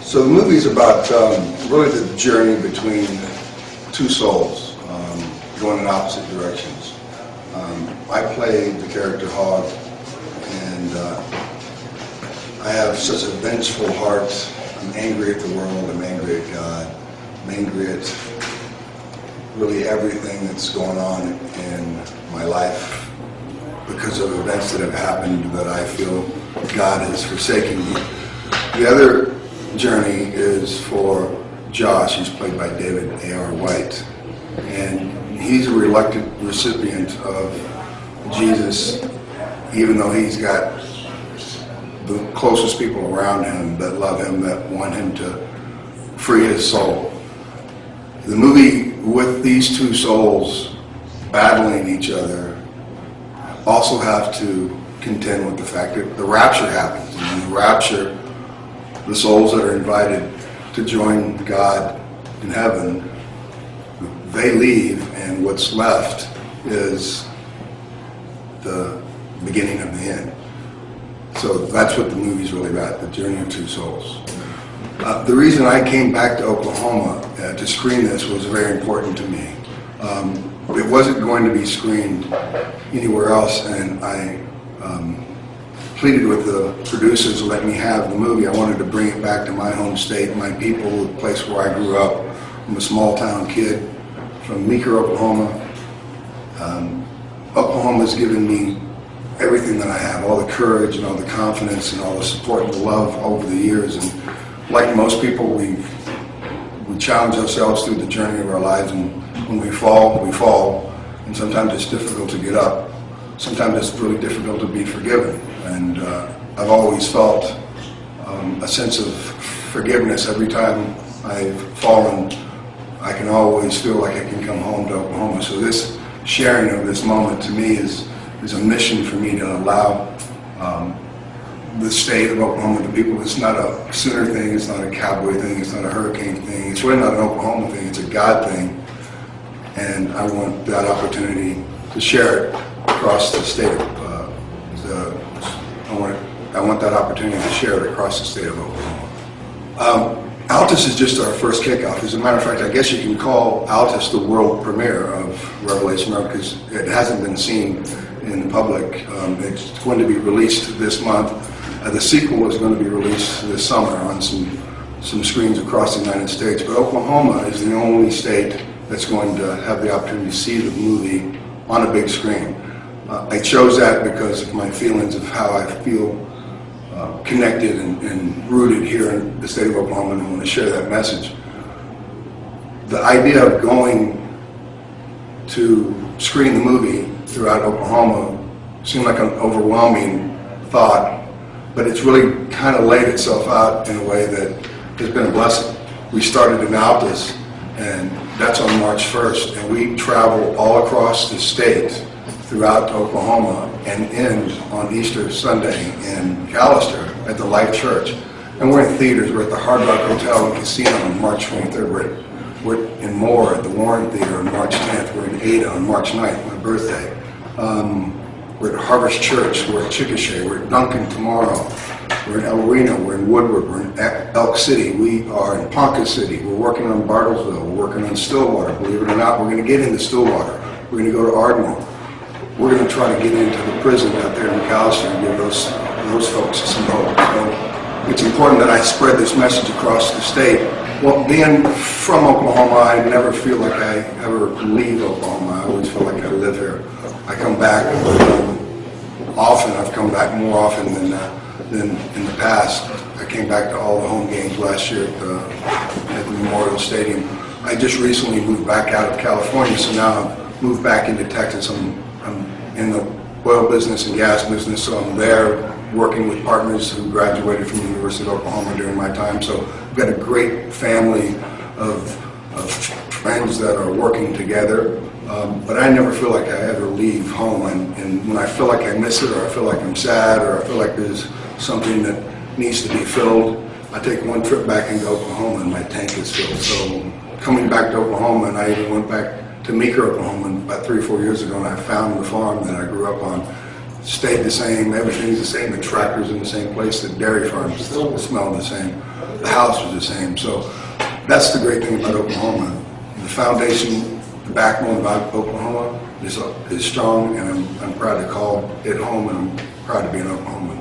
So the movie is about really the journey between two souls going in opposite directions. I play the character Hog, and I have such a vengeful heart. I'm angry at the world, I'm angry at God, I'm angry at really everything that's going on in my life because of events that have happened that I feel God has forsaken me. The other journey is for Josh, who's played by David A.R. White, and he's a reluctant recipient of Jesus, even though he's got the closest people around him that love him, that want him to free his soul. The movie, with these two souls battling each other, also have to contend with the fact that the rapture happens. And in the rapture, the souls that are invited to join God in heaven, they leave, and what's left is the beginning of the end. So that's what the movie's really about, the journey of two souls. The reason I came back to Oklahoma to screen this was very important to me. It wasn't going to be screened anywhere else, and I pleaded with the producers to let me have the movie. I wanted to bring it back to my home state, my people, the place where I grew up. I'm a small town kid from Meeker, Oklahoma. Oklahoma's given me everything that I have, all the courage and all the confidence and all the support and the love over the years. And like most people, we challenge ourselves through the journey of our lives, and when we fall, we fall. And sometimes it's difficult to get up. Sometimes it's really difficult to be forgiven. And I've always felt a sense of forgiveness every time I've fallen. I can always feel like I can come home to Oklahoma. So this sharing of this moment to me is a mission for me to allow the state of Oklahoma, the people. It's not a Sooner thing, it's not a Cowboy thing, it's not a Hurricane thing, it's really not an Oklahoma thing, it's a God thing. And I want that opportunity to share it across the state of, I want that opportunity to share it across the state of Oklahoma. Altus is just our first kickoff. As a matter of fact, I guess you can call Altus the world premiere of Revelation, because it hasn't been seen in the public. It's going to be released this month. The sequel is going to be released this summer on some screens across the United States. But Oklahoma is the only state that's going to have the opportunity to see the movie on a big screen. I chose that because of my feelings of how I feel connected and rooted here in the state of Oklahoma, and I want to share that message. The idea of going to screen the movie throughout Oklahoma seemed like an overwhelming thought, but it's really kind of laid itself out in a way that has been a blessing. We started in Altus, and that's on March 1st, and we travel all across the state throughout Oklahoma and end on Easter Sunday in Callister at the Life Church. And we're in theaters. We're at the Hard Rock Hotel and Casino on March 23rd. We're in Moore at the Warren Theater on March 10th. We're in Ada on March 9th, my birthday. We're at Harvest Church. We're at Chickasha. We're at Duncan tomorrow. We're in El Reno. We're in Woodward. We're in Elk City. We are in Ponca City. We're working on Bartlesville. We're working on Stillwater. Believe it or not, we're going to get into Stillwater. We're going to go to Ardmore. We're going to try to get into the prison out there in McAllister and give those folks some hope. So it's important that I spread this message across the state. Well, being from Oklahoma, I never feel like I ever leave Oklahoma. I always feel like I live here. I come back often. I've come back more often than in the past. I came back to all the home games last year at the Memorial Stadium. I just recently moved back out of California, so now I've moved back into Texas. I'm in the oil business and gas business, so I'm there working with partners who graduated from the University of Oklahoma during my time. So I've got a great family of friends that are working together, but I never feel like I ever leave home. And when I feel like I miss it, or I feel like I'm sad, or I feel like there's something that needs to be filled, I take one trip back into Oklahoma and my tank is filled. So coming back to Oklahoma, and I even went back to Meeker, Oklahoma about 3 or 4 years ago, and I found the farm that I grew up on. stayed the same. Everything's the same. The tractor's in the same place. The dairy farms smell the same. The house was the same. So that's the great thing about Oklahoma. The foundation, the backbone of Oklahoma is strong, and I'm proud to call it home, and I'm proud to be an Oklahoman.